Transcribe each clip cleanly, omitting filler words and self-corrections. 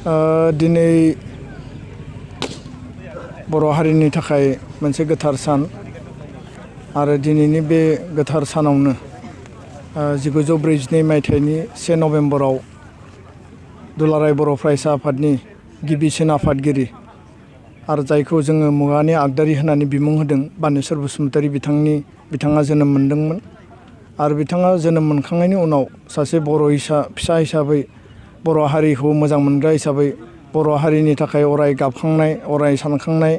दिनै बर' हारिनि थाखाय मोनसे गोथार सान आरो दिनैनि बे गोथार सानावनो 1942 मायथाइनि 1 नभेम्बराव दुलाराय बर' फरायसा आफादनि गिबिसिन आफादगिरि आरो जायखौ जोङो मुगानि आगदारि होननानै बिमुं होदों बानेश्वर बसुमतारी बिथाङा जोनोम मोनदोंमोन आरो बिथाङा जोनोम मोनखांनायनि उनाव सासे बर' फिसा हिसाबै बर' हारिखौ मोजां मोनग्रा हिसाबै बर' हारिनि थाखाय अराय गाबखांनाय अराय सानखांनाय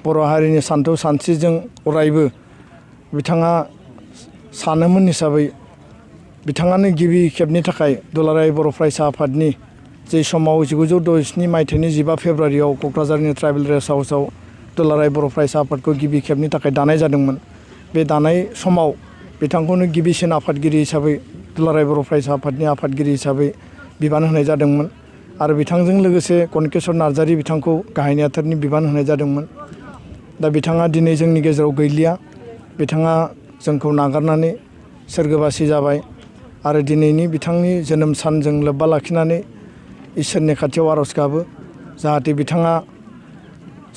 बर' हारिनि सानथौ सानस्रिजों अरायबो बिथाङा सानोमोन हिसाबै बिथाङानो गिबि खेबनि थाखाय दुलाराय बर' फरायसा आफादनि जे समाव 1967 मायथाइनि 15 फेब्रुआरियाव क'क्राझारनि ट्राइबेल रेस्ट हाउसआव दुलाराय बर' फरायसा आफादखौ गिबि खेबनि थाखाय दानाय जादोंमोन। बे दानाय समाव बिथांखौनो गिबिसिन आफादगिरि हिसाबै दुलाराय बर' फरायसा आफादनि आफादगिरि हिसाबै बिबान होनाय जादोंमोन आरो बिथांजों लोगोसे कनकेश्वर नार्जारी बिथांखौ गाहाय नेहाथारनि बिबान होनाय जादोंमोन। दा बिथाङा दिनै जोंनि गेजेराव गैलिया, बिथाङा जोंखौ नागारनानै सोरगोबासि जाबाय आरो दिनैनि बिथांनि जोनोम सानजों लोब्बा लाखिनानै इसोरनि खाथियाव आर'ज गाबो जाहाथे बिथाङा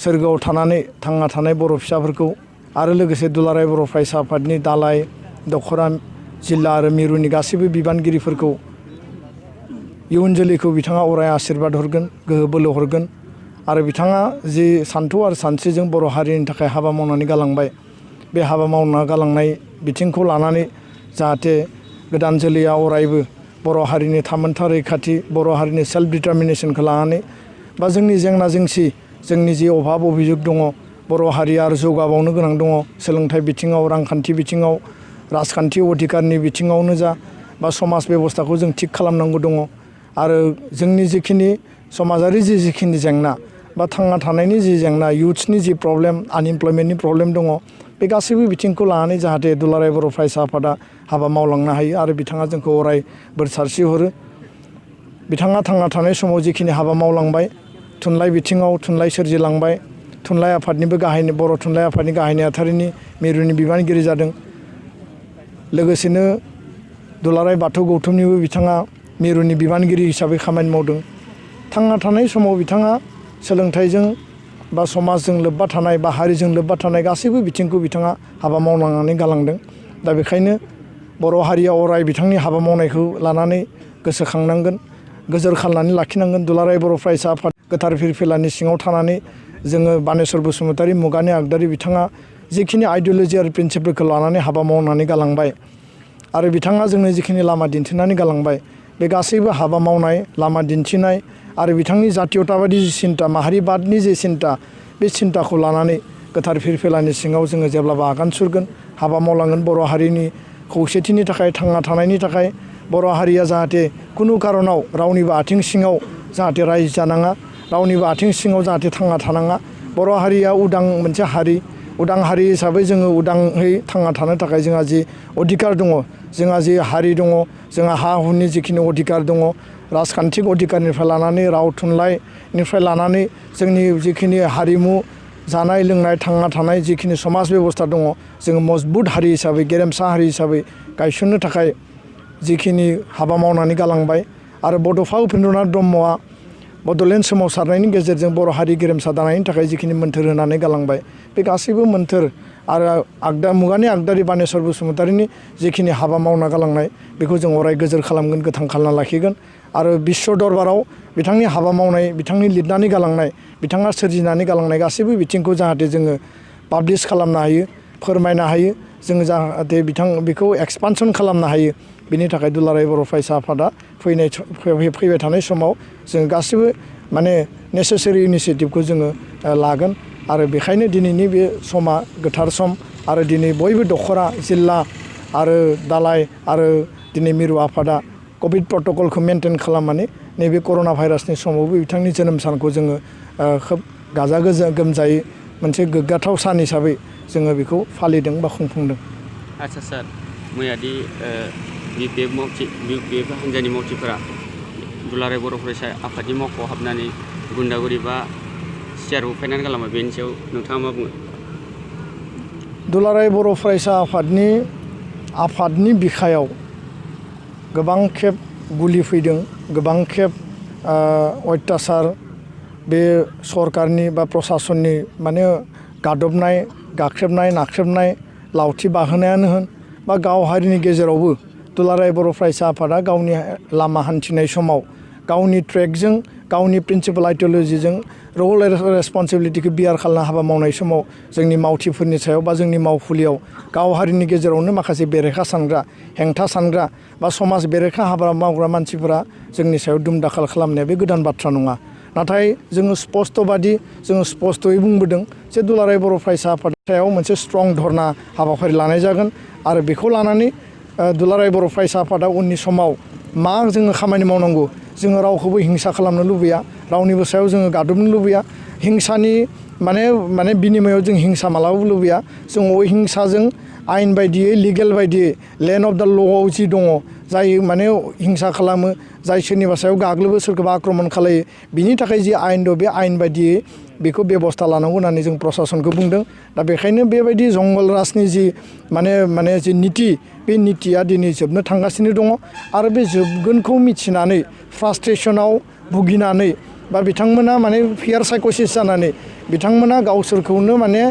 सोरगोआव थानानै थांना थानाय बर' फिसाफोरखौ आरो लोगोसे दुलाराय बर' फरायसा आफादनि दालाय दख'रा जिल्ला आरो मिरुनि गासैबो बिबानगिरिफोरखौ इयुन जोलैखौ बिथाङा अराय आशीर्बाद हरगोन, गोहो बोलो हरगोन आरो बिथाङा जि सानथौ आरो सानस्रिजों बर' हारिनि थाखाय हाबा मावनानै गालांबाय, बे हाबा मावना गालांनाय बिथिंखौ लानानै जाहाथे गोदान जोलैया अरायबो बर' हारिनि थामोनथा रैखाथि, बर' हारिनि सेल्फ डिटारमिनेसनखौ लानानै बा जोंनि जेंना जेंसि, जोंनि जि अभाब अभियोग दङ, बर' हारिया आरो जौगाबावनो गोनां दङ, सोलोंथाइ बिथिङाव, रांखान्थि बिथिङाव, राजखान्थि अधिकारनि बिथिङावनो जा बा समाज बेबस्थाखौ जों थिग खालामनांगौ दङ आरो जोंनि जिखिनि समाजारि जिखिनि जेंना बा थांना थानायनि जि जेंना, इयुथ्सनि जि प्रब्लेम, आनइमप्लयमेन्टनि प्रब्लेम दङ, बे गासैबो बिथिंखौ लानानै जाहाथे दुलाराय बर' फरायसा आफादा हाबा मावलांनो हायो आरो बिथाङा जोंखौ अराय बोर सारस्रिहरो। बिथाङा थांना थानाय समाव जिखिनि हाबा मावलांबाय, थुनलाइ बिथिङाव थुनलाइ सोरजिलांबाय, थुनलाइ आफादनिबो बर' थुनलाइ आफादनि गाहाय नेहाथारिनि मिरुनि बिबानगिरि जादों, लोगोसेनो दुलाराय बाथौ गौथुमनिबो बिथाङा मिरुनि बिबानगिरि हिसाबै खामानि मावदों। थांना थानाय समाव बिथाङा सोलोंथाइजों बा समाजजों लोब्बा थानाय बा हारिजों लोब्बा थानाय गासैबो बिथिंखौ बिथाङा हाबा मावलांनानै गालांदों। दा बेखायनो बर' हारिया अराय बिथांनि हाबा मावनायखौ लानानै गोसोखांनांगोन, गोजोर खालामनानै लाखिनांगोन। दुलाराय बर' फरायसा आफाद गोथार फिरफिलानि सिङाव थानानै जोङो बानेश्वर बसुमतारी मुगानि आगदारि बिथाङा जिखिनि आइडिय'लजि आरो प्रिन्सिपलखौ लानानै हाबा मावनानै गालांबाय आरो बिथाङा जोंनो जिखिनि लामा दिन्थिनानै गालांबाय, बे गासैबो हाबा मावनाय, लामा दिन्थिनाय आरो बिथांनि जातीयताबादि जि सिन्ता, माहारिबादनि जि सिन्ता, बे सिन्ताखौ लानानै गोथार फिरफिलानि सिङाव जोङो जेब्लाबो आगान सुरगोन, हाबा मावलांगोन। बर' हारिनि खौसेथिनि थाखाय, थांना थानायनि थाखाय, बर' हारिया जाहाथे खुनु कारनाव रावनिबो आथिं सिङाव जाहाथे रायजो जानाङा, रावनिबो आथिं सिङाव जाहाथे थांना थानाङा। बर' हारिया उदां मोनसे हारि, उदां हारि हिसाबै जोङो उदाङै थांना थानो थाखाय जोंहा जि अधिकार दङ, जोंहा जि हारि दङ, जोंहा हा हुनि जिखिनि अधिकार दङ, राजखान्थिक अधिकारनिफ्राय लानानै राव थुनलाइनिफ्राय लानानै जोंनि जिखिनि हारिमु, जानाय लोंनाय, थांना थानाय जिखिनि समाज बेबस्था दङ, जोङो मजबुत हारि हिसाबै, गेरेमसा हारि हिसाबै गायसननो थाखाय जिखिनि हाबा मावनानै गालांबाय आरो बड'फा उपेन्द्रनाथ ब्रह्मआ बड'लेण्ड सोमावसारनायनि गेजेरजों बर' हारि गेरेमसा दानायनि थाखाय जिखिनि मोन्थोर होनानै गालांबाय, बे गासैबो मोन्थोर आरो मुगानि आगदारि बानेश्वर बसुमतारीनि जिखिनि हाबा मावना गालांनाय, बेखौ जों अराय गोजोर खालामगोन, गोथां खालामना लाखिगोन आरो बिश्व दरबाराव बिथांनि हाबा मावनाय, बिथांनि लिरनानै गालांनाय, बिथाङा सोरजिनानै गालांनाय गासैबो बिथिंखौ जाहाथे जोङो पाब्लिस खालामनो हायो, फोरमायनो हायो, जोङो जाहाथे बेखौ एक्सपानसन खालामनो हायो। बिनि थाखाय दुलाराय बर' फरायसा आफादा फैबाय थानाय समाव जों गासैबो माने नेसेसारि इनिसियेटिभखौ जोङो लागोन आरो बेखायनो दिनैनि बे समा गोथार सम आरो दिनै बयबो दख'रा जिल्ला आरो दालाय आरो दिनै मिरु आफादा कभिड प्रट'कलखौ मेनटेन खालामनानै नैबे कर'ना भाइरासनि समावबो बिथांनि जोनोम सानखौ जोङो खोब गाजा गोमजायै मोनसे गोग्गाथाव सान हिसाबै जोङो बेखौ फालिदों बा खुंफुंदों। आच्चा सार, मैयादि BPF हान्जानि मावथिफोरा दुलाराय बर' फरायसा आफादनि मावख'आव हाबनानै गुन्दागुरि बा सियार बुफायनानै गालांबाय, बेनि सायाव नोंथाङा मा बुङो? दुलाराय बर' फरायसा आफादनि बिखायाव गोबां खेब गुलि फैदों, गोबां खेब अयथासार बे सरकारनि बा प्रसासननि माने गादबनाय गाख्रेबनाय नाख्रेबनाय लावथि बाहोनायानो होन बा गाव हारिनि गेजेरावबो दुलाराय बर' फरायसा आफादा गावनि लामा हान्थिनाय समाव गावनि ट्रेकजों गावनि प्रिन्सिपाल आइडिय'लजिजों रल रेसपन्सिबिलिटिखौ बियार खालामना हाबा मावनाय समाव जोंनि मावथिफोरनि सायाव बा जोंनि मावफुलियाव गाव हारिनि गेजेरावनो माखासे बेरेखा सानग्रा हेंथा सानग्रा बा समाज बेरेखा हाबा मावग्रा मानसिफोरा जोंनि सायाव दुमदाखाल खालामनाया बे गोदान बाथ्रा नङा। नाथाय जोङो स्पष्टबादि जोङो स्पष्टयै बुंबोदों जे दुलाराय बर' फरायसा आफादनि सायाव मोनसे स्ट्रं धरना हाबाफारि लानाय जागोन आरो बेखौ लानानै दुलाराय बर' फरायसा आफादा उननि समाव मा जोङो खामानि मावनांगौ जोङो रावखौबो हिंसा खालामनो लुबैया रावनिबो सायाव जोङो गादबनो लुबैया हिंसानि माने बिनिमयाव जों हिंसा मालाबाबो लुबैया जों हिंसाजों आयेन बायदियै लिगेल बायदियै लेन्ड अफ दा ल'आव जि दङ जाय माने हिंसा खालामो जाय सोरनिबा सायाव गाग्लोबो सोरखौबा आक्रमन खालायो बिनि थाखाय जि आयेन दं बे आयेन बायदियै बेखौ बेबस्था लानांगौ होननानै जों प्रसासनखौ बुंदों। दा बेखायनो बेबायदि जंगल राजनि जि माने जि निति बे नितिया दिनै जोबनो थांगासिनो दङ आरो बे जोबगोनखौ मिथिनानै फ्रास्ट्रेसनाव भुगिनानै बा बिथांमोना माने फियार साइक'सिस जानानै बिथांमोना गावसोरखौनो माने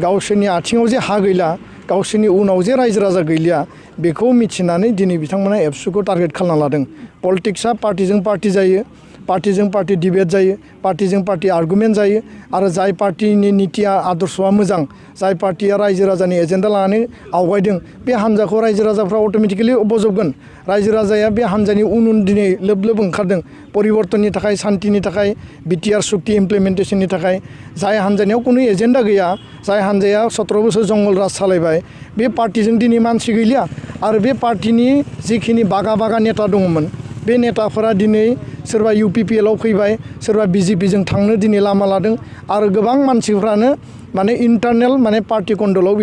गावसोरनि आथिङाव जे हा गैला गावसोरनि उनाव जे रायजो राजा गैलिया बेखौ मिथिनानै दिनै बिथांमोना एबसुखौ टारगेट खालामना लादों। पलिटिक्सआ पार्टिजों पार्टि जायो पार्टिजों पार्टि डिबेट जायो पार्टिजों पार्टि आर्गुमेन्ट जायो आरो जाय पार्टिनि नितिया आदर्शआ मोजां जाय पार्टिया रायजो राजानि एजेन्डा लानानै आवगायदों बे हान्जाखौ रायजो राजाफ्रा अट'मेटिकेलि बजबगोन। रायजो राजाया बे हान्जानि उन दिनै लोब लोब ओंखारदों परिबर्तननि थाखाय सान्तिनि थाखाय बिटिआर सुक्ति इमप्लिमेन्टेसननि थाखाय जाय हान्जानियाव खुनु एजेन्डा गैया जाय हान्जाया 17 बोसोर जंगल राज सालायबाय बे पार्टिजों दिनै मानसि गैलिया आरो बे पार्टिनि जिखिनि बागा नेता दङमोन बे नेताफोरा दिनै सोरबा UPPLआव फैबाय सोरबा BJPजों थांनो दिनै लामा लादों आरो गोबां मानसिफ्रानो माने इन्टारनेल माने पार्टि कन्ट्रलाव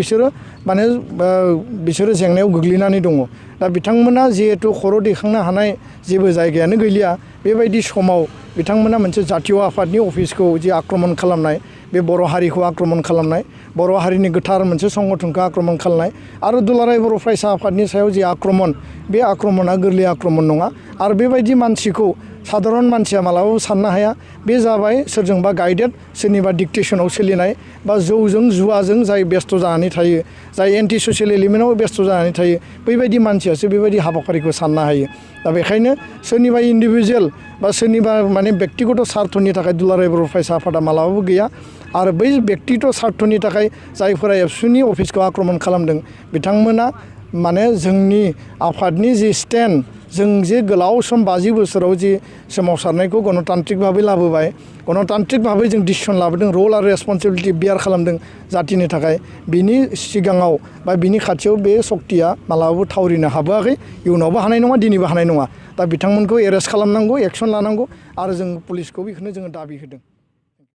बिसोरो जेंनायाव गोग्लैनानै दङ। दा बिथांमोना जिहेतु खर' दैखांनो हानाय जेबो जायगायानो गैलिया बेबायदि समाव बिथांमोना मोनसे जातीय आफादनि अफिसखौ जि आक्रमन खालामनाय बे बर' हारिखौ आक्रमन खालामनाय बर' हारिनि गोथार मोनसे संगठनखौ आक्रमन खालामनाय आरो दुलाराय बर' फरायसा आफादनि सायाव जि आक्रमन बे आक्रमना गोरलै आक्रमन नङा आरो बेबायदि मानसिखौ साधारन मानसिया मालाबाबो साननो हाया बे जाबाय सोरजोंबा गाइडेड सोरनिबा डिक्टेसनाव सोलिनाय बा जौजों जुवाजों जाय बेस्थ' जानानै थायो जाय एन्टि ससियेल एलिमेन्टआव बेस्थ' जानानै थायो बैबायदि मानसियासो बेबायदि हाबाफारिखौ साननो हायो। दा बेखायनो सोरनिबा इन्डिभिजुवेल बा सोरनिबा माने बेक्तिगत सार्थनि थाखाय दुलाराय बर' फरायसा आफादा मालाबाबो गैया आरो बै बेक्तिगत सार्थनि थाखाय जायफोरा एबसुनि अफिसखौ आक्रमन खालामदों बिथांमोना माने जोंनि आफादनि जि स्टेन्ड जों जे गोलाव सम 50 बोसोराव जि सोमावसारनायखौ गणतान्त्रिक भाबै लाबोबाय गणतान्त्रिक भाबै जों डिसिसन लाबोदों रल आरो रेसपन्सिबिलिटि बियार खालामदों जातिनि थाखाय बिनि सिगाङाव बा बिनि खाथियाव बे सक्तिया मालाबाबो थावरिनो हाबोआखै इयुनावबो हानाय नङा दिनैबो हानाय नङा। दा बिथांमोनखौ एरेस्ट खालामनांगौ एक्सन लानांगौ आरो जों पुलिसखौ बेखौनो जोङो दाबि होदों।